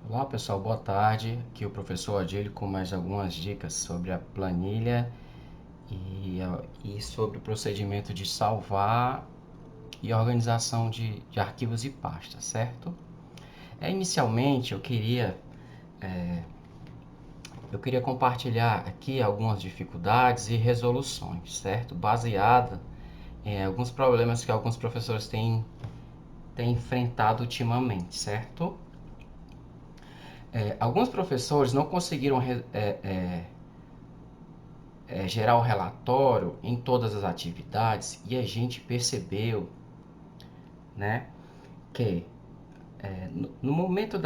Olá pessoal, boa tarde. Aqui é o professor Adílio com mais algumas dicas sobre a planilha e sobre o procedimento de salvar e organização de arquivos e pastas, certo? Inicialmente eu queria compartilhar aqui algumas dificuldades e resoluções, certo? Baseada em alguns problemas que alguns professores têm enfrentado ultimamente, certo? Alguns professores não conseguiram gerar o relatório em todas as atividades e a gente percebeu, né, que no momento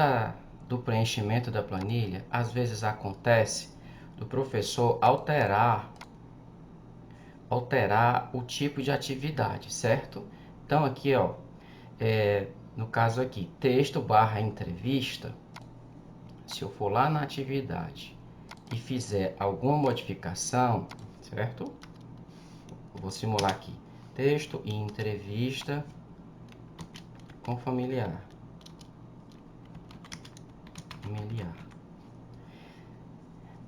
do preenchimento da planilha, às vezes acontece do professor alterar o tipo de atividade, certo? Então aqui, ó, no caso aqui, texto barra entrevista, se eu for lá na atividade e fizer alguma modificação, certo? Eu vou simular aqui, texto e entrevista com familiar.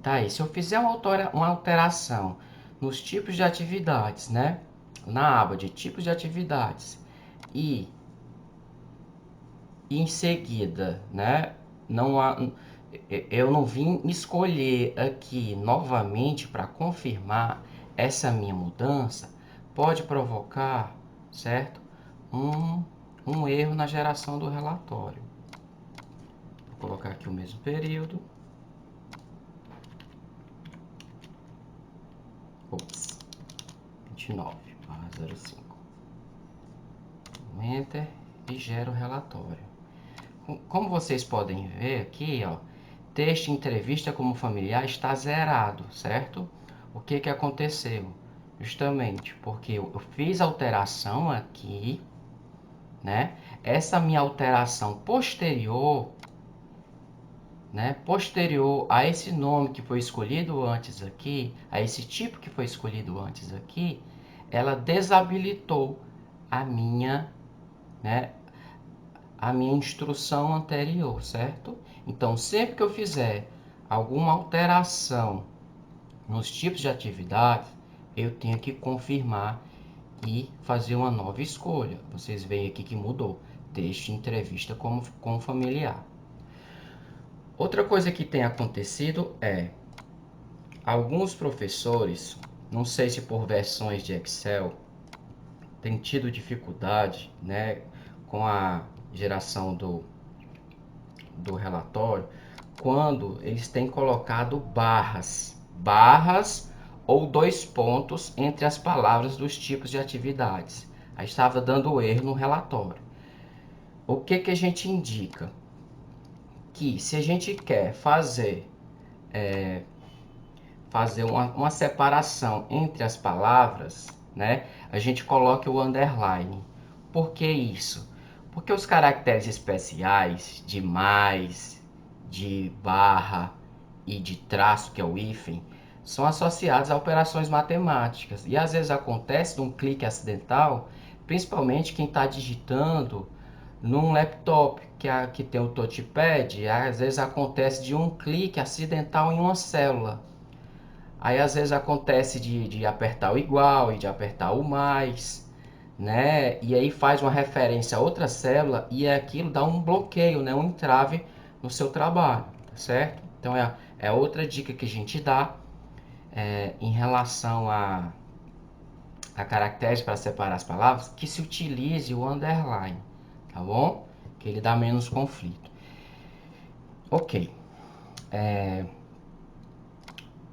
Tá aí, se eu fizer uma alteração nos tipos de atividades, né? Na aba de tipos de atividades e em seguida, né? Não há, eu não vim escolher aqui novamente para confirmar essa minha mudança, pode provocar, certo? Um, um erro na geração do relatório. Vou colocar aqui o mesmo período. Ops, 29/05. Enter e gera o relatório. Como vocês podem ver aqui, ó, texto entrevista como familiar está zerado, certo? O que que aconteceu? Justamente porque eu fiz alteração aqui, né? Essa minha alteração posterior, né? Posterior a esse nome que foi escolhido antes aqui, a esse tipo que foi escolhido antes aqui, ela desabilitou a minha, né? A minha instrução anterior, certo? Então, sempre que eu fizer alguma alteração nos tipos de atividade, eu tenho que confirmar e fazer uma nova escolha. Vocês veem aqui que mudou. Texto entrevista com familiar. Outra coisa que tem acontecido é alguns professores, não sei se por versões de Excel, têm tido dificuldade, né, com a geração do relatório, quando eles têm colocado barras ou dois pontos entre as palavras dos tipos de atividades. Aí estava dando erro no relatório. O que que a gente indica? Que se a gente quer fazer uma separação entre as palavras, né, a gente coloca o underline. Por que isso? Porque os caracteres especiais de mais, de barra e de traço, que é o hífen, são associados a operações matemáticas. E às vezes acontece um clique acidental, principalmente quem está digitando num laptop que tem o touchpad, às vezes acontece de um clique acidental em uma célula. Aí às vezes acontece de apertar o igual e de apertar o mais, né? E aí faz uma referência a outra célula e aquilo dá um bloqueio, né? Um entrave no seu trabalho, tá certo? Então é outra dica que a gente dá em relação a caracteres para separar as palavras, que se utilize o underline, tá bom? Que ele dá menos conflito. Ok.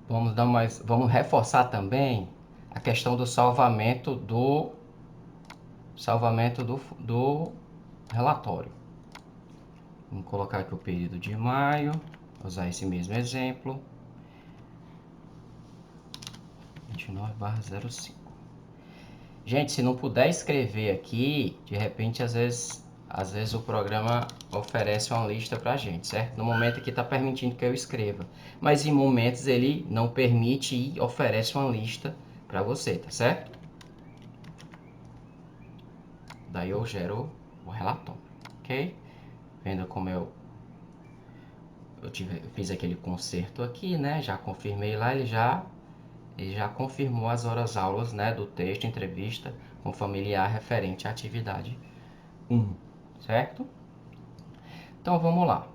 Vamos reforçar também a questão do salvamento do relatório. Vamos colocar aqui o período de maio, usar esse mesmo exemplo, 29/05. Gente, se não puder escrever aqui, de repente às vezes o programa oferece uma lista para a gente, certo? No momento aqui está permitindo que eu escreva, mas em momentos ele não permite e oferece uma lista para você, tá certo? Daí eu gero o relatório, ok? Vendo como eu eu fiz aquele conserto aqui, né? Já confirmei lá, ele já confirmou as horas aulas, né, do texto entrevista com familiar referente à atividade 1, certo? Então vamos lá.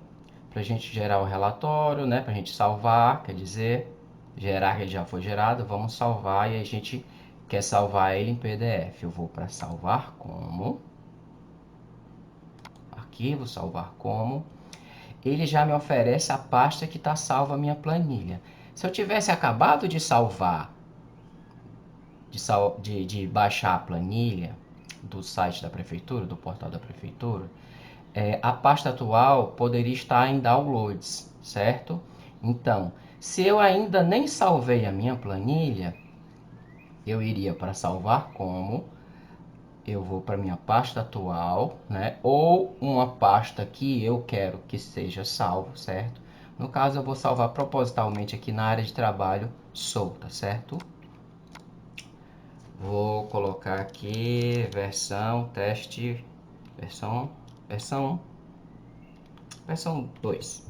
Para a gente gerar o relatório, né, para a gente salvar, quer dizer, gerar, ele já foi gerado, vamos salvar e a gente quer salvar ele em PDF. Eu vou para salvar como, arquivo, salvar como. Ele já me oferece a pasta que está salva a minha planilha. Se eu tivesse acabado de salvar, de baixar a planilha do site da prefeitura, do portal da prefeitura, a pasta atual poderia estar em downloads, certo? Então, se eu ainda nem salvei a minha planilha, eu iria para salvar como, eu vou para minha pasta atual, né? Ou uma pasta que eu quero que seja salvo, certo? No caso, eu vou salvar propositalmente aqui na área de trabalho solta, certo? Vou colocar aqui versão teste, versão 2.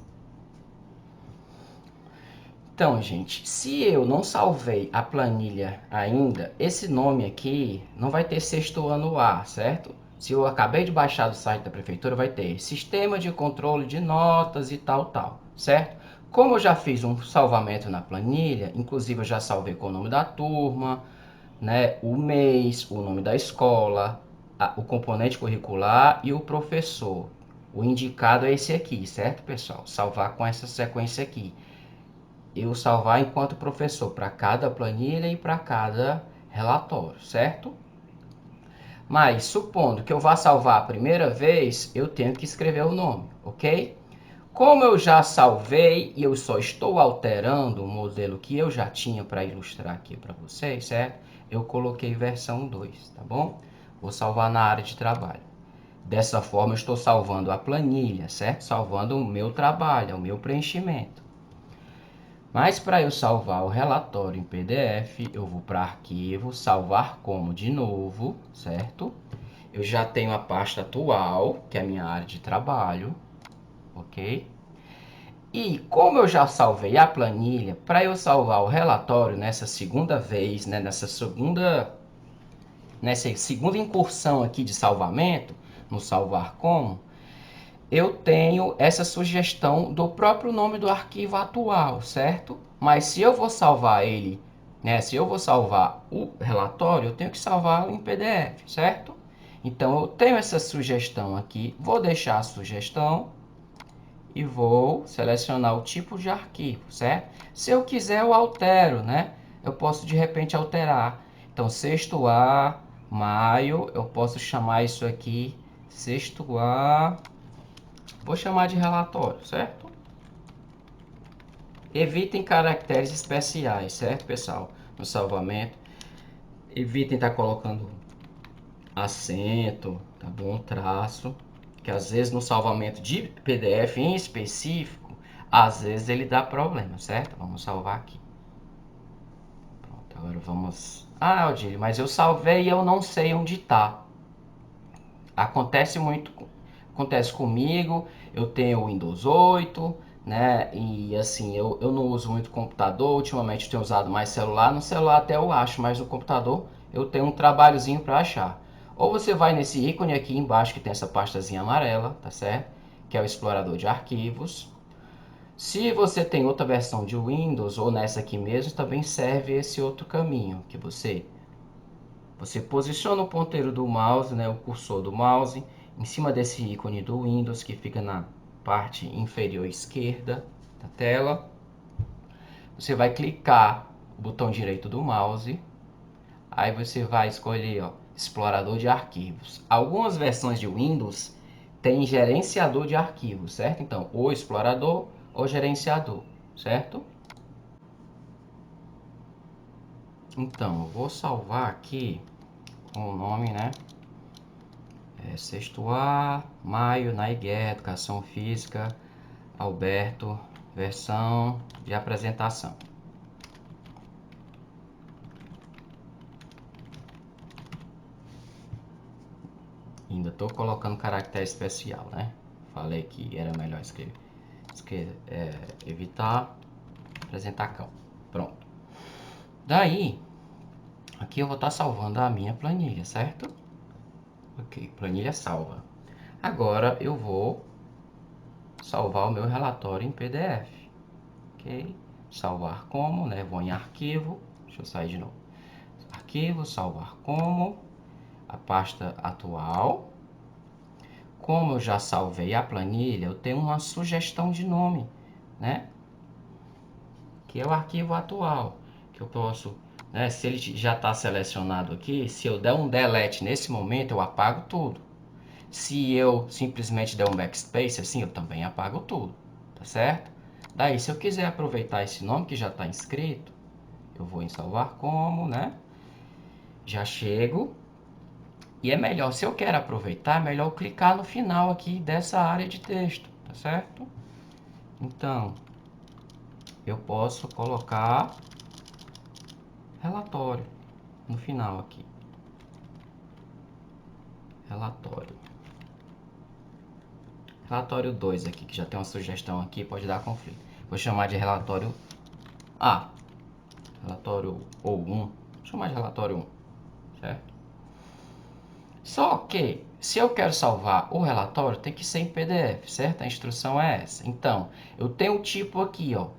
Então, gente, se eu não salvei a planilha ainda, esse nome aqui não vai ter sexto ano A, certo? Se eu acabei de baixar do site da prefeitura, vai ter Sistema de Controle de Notas e tal, certo? Como eu já fiz um salvamento na planilha, inclusive eu já salvei com o nome da turma, né, o mês, o nome da escola, o componente curricular e o professor. O indicado é esse aqui, certo, pessoal? Salvar com essa sequência aqui. Eu salvar enquanto professor para cada planilha e para cada relatório, certo? Mas supondo que eu vá salvar a primeira vez, eu tenho que escrever o nome, ok? Como eu já salvei e eu só estou alterando o modelo que eu já tinha para ilustrar aqui para vocês, certo? Eu coloquei versão 2, tá bom? Vou salvar na área de trabalho. Dessa forma, eu estou salvando a planilha, certo? Salvando o meu trabalho, o meu preenchimento. Mas para eu salvar o relatório em PDF, eu vou para arquivo, salvar como de novo, certo? Eu já tenho a pasta atual, que é a minha área de trabalho, ok? E como eu já salvei a planilha, para eu salvar o relatório nessa segunda vez, né, nessa segunda incursão aqui de salvamento, no salvar como, eu tenho essa sugestão do próprio nome do arquivo atual, certo? Mas se eu vou salvar ele, né, se eu vou salvar o relatório, eu tenho que salvar em PDF, certo? Então eu tenho essa sugestão aqui, vou deixar a sugestão e vou selecionar o tipo de arquivo, certo? Se eu quiser, eu altero, né? Eu posso de repente alterar. Então, sexto A, maio, eu posso chamar isso aqui sexto A, vou chamar de relatório, certo? Evitem caracteres especiais, certo, pessoal? No salvamento, evitem estar colocando acento, tá bom? Traço, que às vezes no salvamento de PDF em específico, às vezes ele dá problema, certo? Vamos salvar aqui. Pronto, agora vamos... Ah, Aldílio, mas eu salvei e eu não sei onde está. Acontece muito, acontece comigo, eu tenho o Windows 8, né? E assim, eu não uso muito computador, ultimamente eu tenho usado mais celular. No celular até eu acho, mas no computador eu tenho um trabalhozinho para achar. Ou você vai nesse ícone aqui embaixo que tem essa pastazinha amarela, tá certo? Que é o explorador de arquivos. Se você tem outra versão de Windows ou nessa aqui mesmo, também serve esse outro caminho, que você posiciona o ponteiro do mouse, né, o cursor do mouse, em cima desse ícone do Windows que fica na parte inferior esquerda da tela. Você vai clicar o botão direito do mouse, aí você vai escolher, ó, explorador de arquivos. Algumas versões de Windows têm gerenciador de arquivos, certo? Então, ou explorador ou gerenciador, certo? Então, eu vou salvar aqui com o nome, né? Sexto A, maio, Naigué, Educação Física, Alberto, versão de apresentação. Ainda estou colocando caractere especial, né? Falei que era melhor escrever. evitar apresentar campo. Pronto. Daí, aqui eu vou estar salvando a minha planilha, certo? Ok, planilha salva. Agora eu vou salvar o meu relatório em PDF. Ok? Salvar como, né? Vou em arquivo, deixa eu sair de novo. Arquivo, salvar como, a pasta atual. Como eu já salvei a planilha, eu tenho uma sugestão de nome, né? Que é o arquivo atual, que eu posso, né? Se ele já está selecionado aqui, se eu der um delete nesse momento, eu apago tudo. Se eu simplesmente der um backspace, assim, eu também apago tudo, tá certo? Daí, se eu quiser aproveitar esse nome que já está inscrito, eu vou em salvar como, né? Já chego. E é melhor, se eu quero aproveitar, é melhor eu clicar no final aqui dessa área de texto, tá certo? Então, eu posso colocar relatório no final aqui. Relatório. Relatório 2 aqui, que já tem uma sugestão aqui, pode dar conflito. Vou chamar de relatório A. Relatório ou 1. Vou chamar de relatório 1, certo? Só que, se eu quero salvar o relatório, tem que ser em PDF, certo? A instrução é essa. Então, eu tenho um tipo aqui, ó.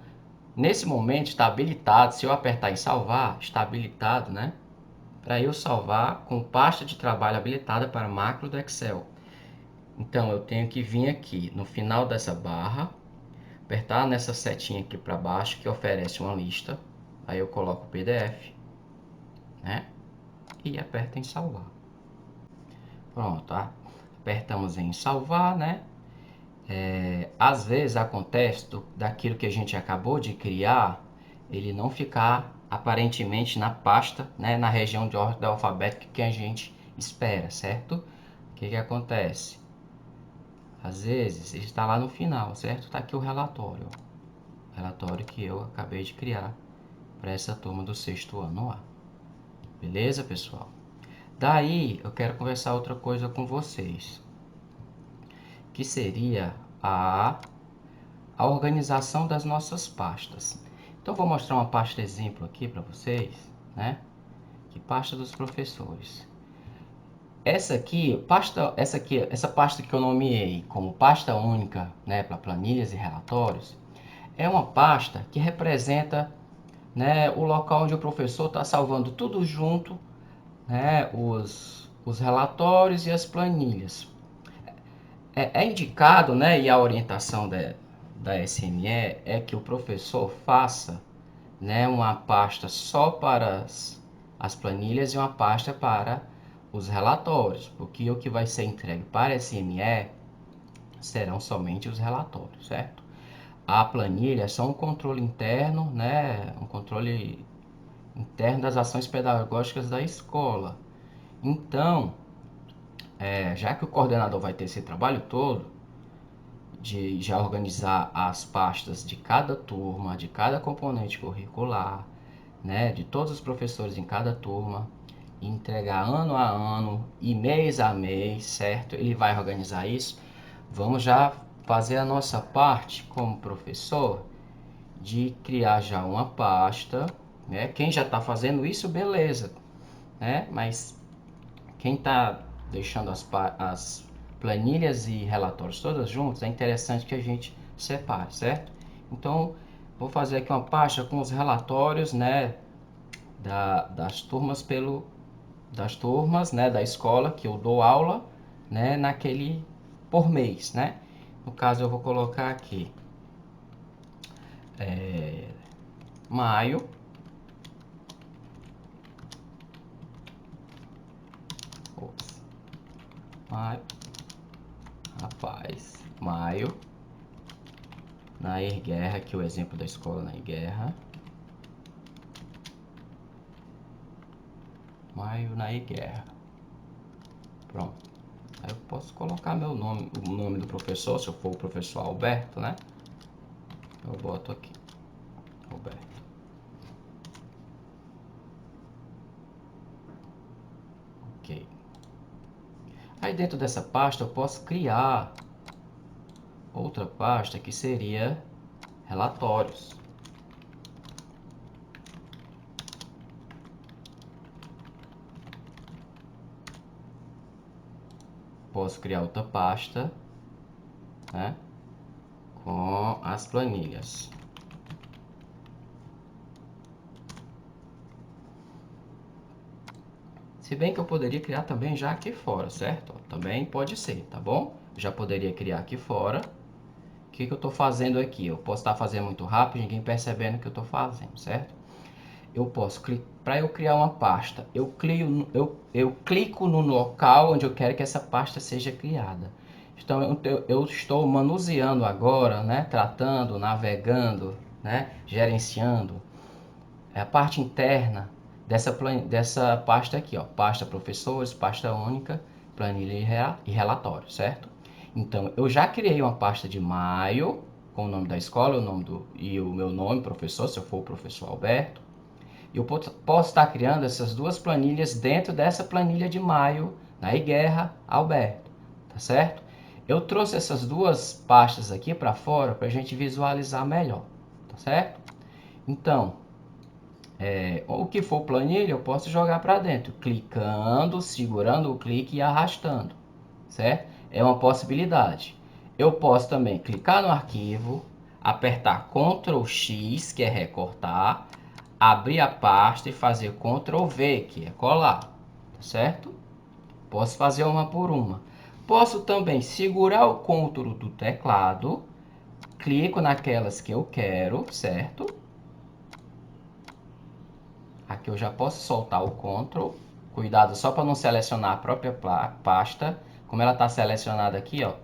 Nesse momento está habilitado, se eu apertar em salvar, está habilitado, né? Para eu salvar com pasta de trabalho habilitada para macro do Excel. Então, eu tenho que vir aqui no final dessa barra, apertar nessa setinha aqui para baixo, que oferece uma lista. Aí eu coloco o PDF, né? E aperto em salvar. Pronto, tá? Apertamos em salvar, né? Às vezes acontece daquilo que a gente acabou de criar, ele não ficar aparentemente na pasta, né? Na região de ordem alfabética que a gente espera, certo? O que que acontece? Às vezes ele está lá no final, certo? Está aqui o relatório. O relatório que eu acabei de criar para essa turma do sexto ano A. Beleza, pessoal? Daí eu quero conversar outra coisa com vocês, que seria a organização das nossas pastas. Então vou mostrar uma pasta exemplo aqui para vocês, né? Que pasta dos professores. Essa pasta que eu nomeei como pasta única, né, para planilhas e relatórios, é uma pasta que representa, né, o local onde o professor está salvando tudo junto, né, os relatórios e as planilhas. É indicado, né, e a orientação da SME é que o professor faça, né, uma pasta só para as planilhas e uma pasta para os relatórios, porque o que vai ser entregue para a SME serão somente os relatórios, certo? A planilha é só um controle interno, né, um controle interno das ações pedagógicas da escola. Então, já que o coordenador vai ter esse trabalho todo, de já organizar as pastas de cada turma, de cada componente curricular, né, de todos os professores em cada turma, e entregar ano a ano e mês a mês, certo? Ele vai organizar isso. Vamos já fazer a nossa parte como professor de criar já uma pasta, né? Quem já está fazendo isso, beleza, né? Mas quem está deixando as planilhas e relatórios todas juntos, é interessante que a gente separe, certo? Então, vou fazer aqui uma pasta com os relatórios, né, das turmas das turmas, né, da escola que eu dou aula, né, naquele por mês, né? No caso, eu vou colocar aqui maio, maio, rapaz, maio, Nair Guerra, aqui o exemplo da escola Nair Guerra. Maio Nair Guerra. Pronto. Aí eu posso colocar meu nome, o nome do professor, se eu for o professor Alberto, né? Eu boto aqui, Alberto. Ok. Aí dentro dessa pasta eu posso criar outra pasta que seria relatórios. Posso criar outra pasta, né, com as planilhas. Se bem que eu poderia criar também já aqui fora, certo? Também pode ser, tá bom? Já poderia criar aqui fora. O que eu estou fazendo aqui? Eu posso estar fazendo muito rápido, ninguém percebendo o que eu estou fazendo, certo? Eu posso, para eu criar uma pasta, eu clico no local onde eu quero que essa pasta seja criada. Então eu estou manuseando agora, né, tratando, navegando, né, gerenciando a parte interna dessa pasta aqui, ó, pasta professores, pasta única, planilha e relatório, certo? Então eu já criei uma pasta de maio com o nome da escola, e o meu nome, professor, se eu for o professor Alberto. Eu posso estar criando essas duas planilhas dentro dessa planilha de maio, na Guerra Alberto, tá certo? Eu trouxe essas duas pastas aqui para fora para a gente visualizar melhor, tá certo? Então, o que for planilha eu posso jogar para dentro, clicando, segurando o clique e arrastando, certo? É uma possibilidade. Eu posso também clicar no arquivo, apertar Ctrl X, que é recortar, abrir a pasta e fazer Ctrl V, que é colar, tá certo? Posso fazer uma por uma. Posso também segurar o Ctrl do teclado, clico naquelas que eu quero, certo? Aqui eu já posso soltar o Ctrl. Cuidado só para não selecionar a própria pasta. Como ela está selecionada aqui, ó,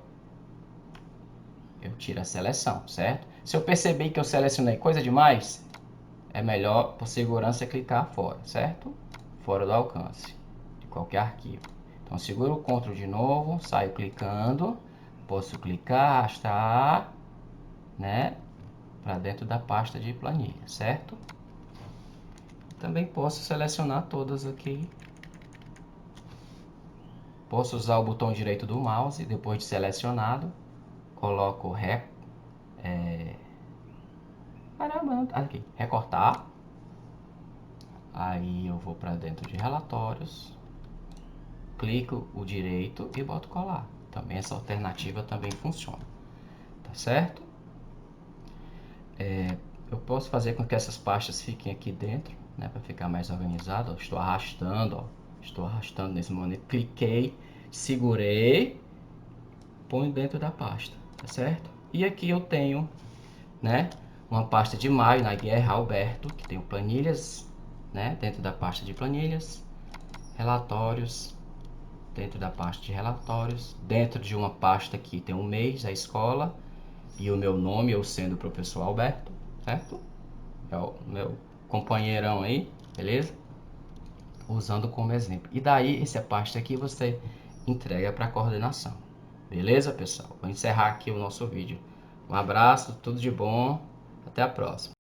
eu tiro a seleção, certo? Se eu perceber que eu selecionei coisa demais, é melhor, por segurança, clicar fora, certo? Fora do alcance de qualquer arquivo. Então, seguro o Ctrl de novo, saio clicando, posso clicar, arrastar, né, para dentro da pasta de planilha, certo? Também posso selecionar todas aqui. Posso usar o botão direito do mouse, depois de selecionado, coloco aqui, recortar. Aí eu vou para dentro de relatórios, clico o direito e boto colar. Também essa alternativa também funciona, tá certo? Eu posso fazer com que essas pastas fiquem aqui dentro, né, para ficar mais organizado. Estou arrastando nesse momento, cliquei, segurei, ponho dentro da pasta, tá certo? E aqui eu tenho, né, uma pasta de maio na Guerra Alberto, que tem planilhas, né, dentro da pasta de planilhas, relatórios, dentro da pasta de relatórios, dentro de uma pasta aqui tem um mês, a escola, e o meu nome, eu sendo o professor Alberto, certo? É o meu companheirão aí, beleza? Usando como exemplo. E daí, essa pasta aqui você entrega para a coordenação. Beleza, pessoal? Vou encerrar aqui o nosso vídeo. Um abraço, tudo de bom, até a próxima.